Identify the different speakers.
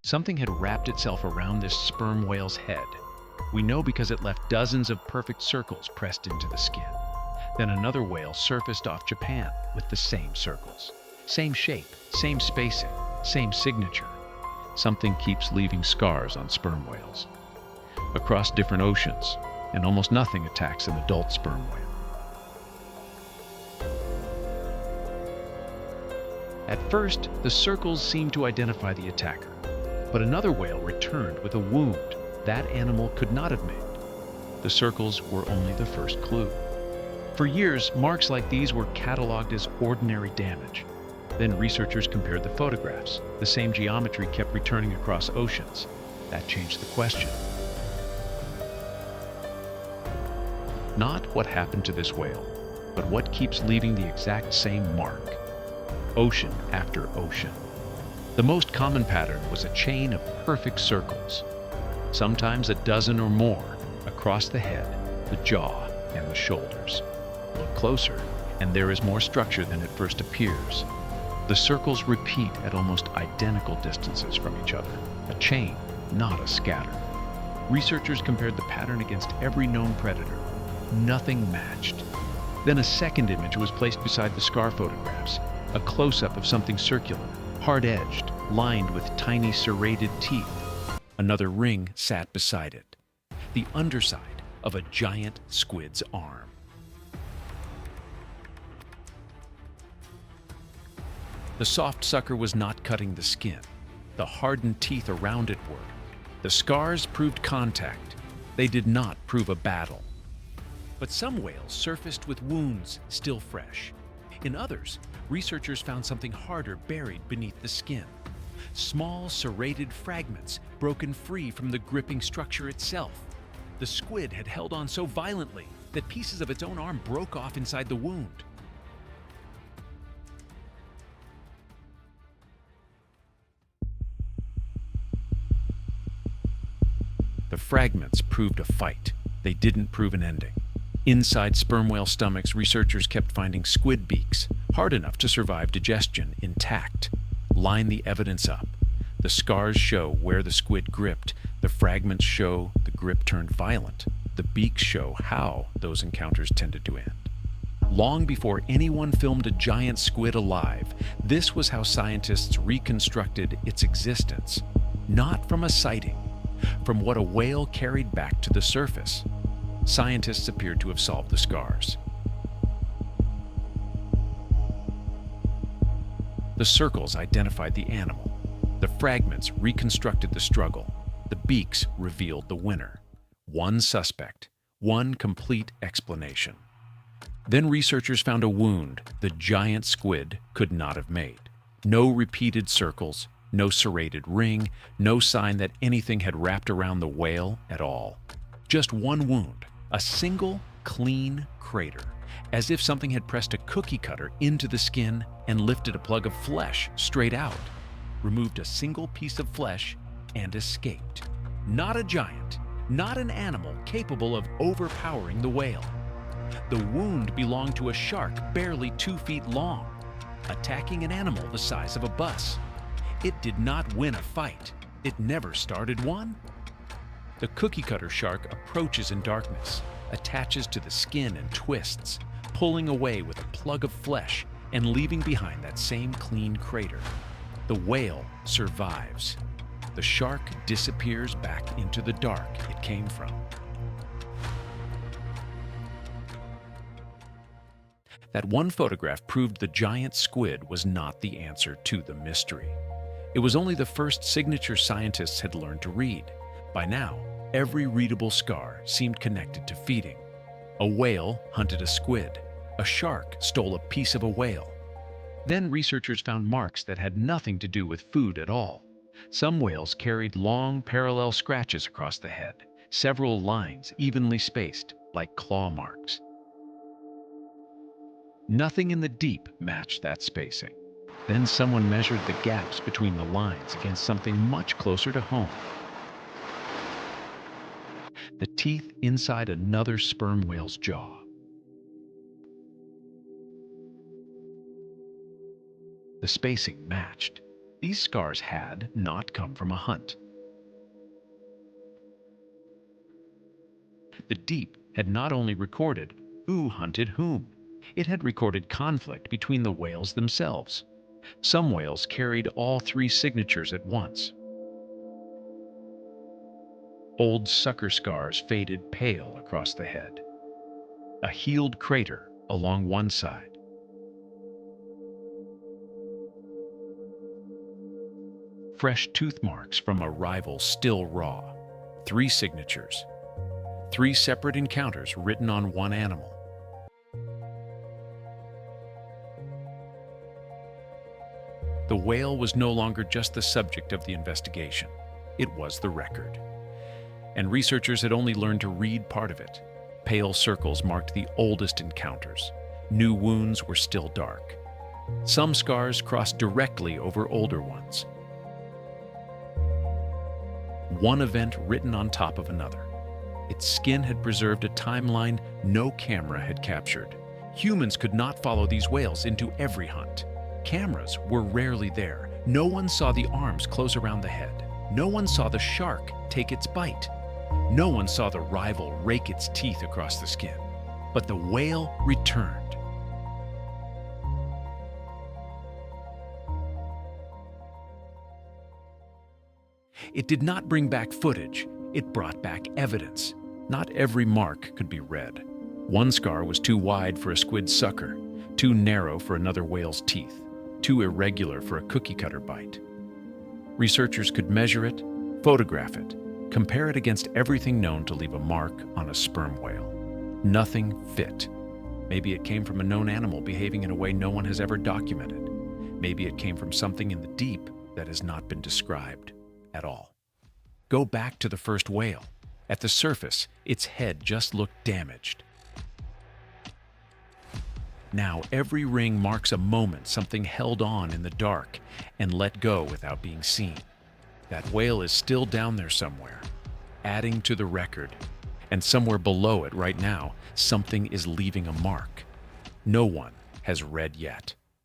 Speaker 1: Something had wrapped itself around this sperm whale's head. We know because it left dozens of perfect circles pressed into the skin. Then another whale surfaced off Japan with the same circles. Same shape, same spacing, same signature. Something keeps leaving scars on sperm whales. Across different oceans, and almost nothing attacks an adult sperm whale. At first, the circles seemed to identify the attacker, but another whale returned with a wound that animal could not have made. The circles were only the first clue. For years, marks like these were cataloged as ordinary damage. Then researchers compared the photographs. The same geometry kept returning across oceans. That changed the question. Not what happened to this whale, but what keeps leaving the exact same mark. Ocean after ocean. The most common pattern was a chain of perfect circles, sometimes a dozen or more, across the head, the jaw, and the shoulders. Look closer, and there is more structure than at first appears. The circles repeat at almost identical distances from each other, a chain, not a scatter. Researchers compared the pattern against every known predator. Nothing matched. Then a second image was placed beside the scar photographs, a close-up of something circular, hard-edged, lined with tiny serrated teeth. Another ring sat beside it, the underside of a giant squid's arm. The soft sucker was not cutting the skin. The hardened teeth around it were. The scars proved contact. They did not prove a battle. But some whales surfaced with wounds still fresh. In others, researchers found something harder buried beneath the skin. Small serrated fragments broken free from the gripping structure itself. The squid had held on so violently that pieces of its own arm broke off inside the wound. The fragments proved a fight. They didn't prove an ending. Inside sperm whale stomachs, researchers kept finding squid beaks, hard enough to survive digestion, intact. Line the evidence up. The scars show where the squid gripped. The fragments show the grip turned violent. The beaks show how those encounters tended to end. Long before anyone filmed a giant squid alive, this was how scientists reconstructed its existence. Not from a sighting, from what a whale carried back to the surface. Scientists appeared to have solved the scars. The circles identified the animal. The fragments reconstructed the struggle. The beaks revealed the winner. One suspect, one complete explanation. Then researchers found a wound the giant squid could not have made. No repeated circles, no serrated ring, no sign that anything had wrapped around the whale at all. Just one wound, a single, clean crater, as if something had pressed a cookie cutter into the skin and lifted a plug of flesh straight out, removed a single piece of flesh, and escaped. Not a giant, not an animal capable of overpowering the whale. The wound belonged to a shark barely 2 feet long, attacking an animal the size of a bus. It did not win a fight. It never started one. The cookie-cutter shark approaches in darkness, attaches to the skin and twists, pulling away with a plug of flesh and leaving behind that same clean crater. The whale survives. The shark disappears back into the dark it came from. That one photograph proved the giant squid was not the answer to the mystery. It was only the first signature scientists had learned to read. By now, every readable scar seemed connected to feeding. A whale hunted a squid. A shark stole a piece of a whale. Then researchers found marks that had nothing to do with food at all. Some whales carried long, parallel scratches across the head, several lines evenly spaced, like claw marks. Nothing in the deep matched that spacing. Then someone measured the gaps between the lines against something much closer to home. The teeth inside another sperm whale's jaw. The spacing matched. These scars had not come from a hunt. The deep had not only recorded who hunted whom, it had recorded conflict between the whales themselves. Some whales carried all three signatures at once. Old sucker scars faded pale across the head. A healed crater along one side. Fresh tooth marks from a rival still raw. Three signatures. Three separate encounters written on one animal. The whale was no longer just the subject of the investigation. It was the record. And researchers had only learned to read part of it. Pale circles marked the oldest encounters. New wounds were still dark. Some scars crossed directly over older ones. One event written on top of another. Its skin had preserved a timeline no camera had captured. Humans could not follow these whales into every hunt. Cameras were rarely there. No one saw the arms close around the head. No one saw the shark take its bite. No one saw the rival rake its teeth across the skin. But the whale returned. It did not bring back footage, it brought back evidence. Not every mark could be read. One scar was too wide for a squid sucker, too narrow for another whale's teeth, too irregular for a cookie-cutter bite. Researchers could measure it, photograph it, compare it against everything known to leave a mark on a sperm whale. Nothing fit. Maybe it came from a known animal behaving in a way no one has ever documented. Maybe it came from something in the deep that has not been described at all. Go back to the first whale. At the surface, its head just looked damaged. Now every ring marks a moment something held on in the dark and let go without being seen. That whale is still down there somewhere, adding to the record. And somewhere below it right now, something is leaving a mark no one has read yet.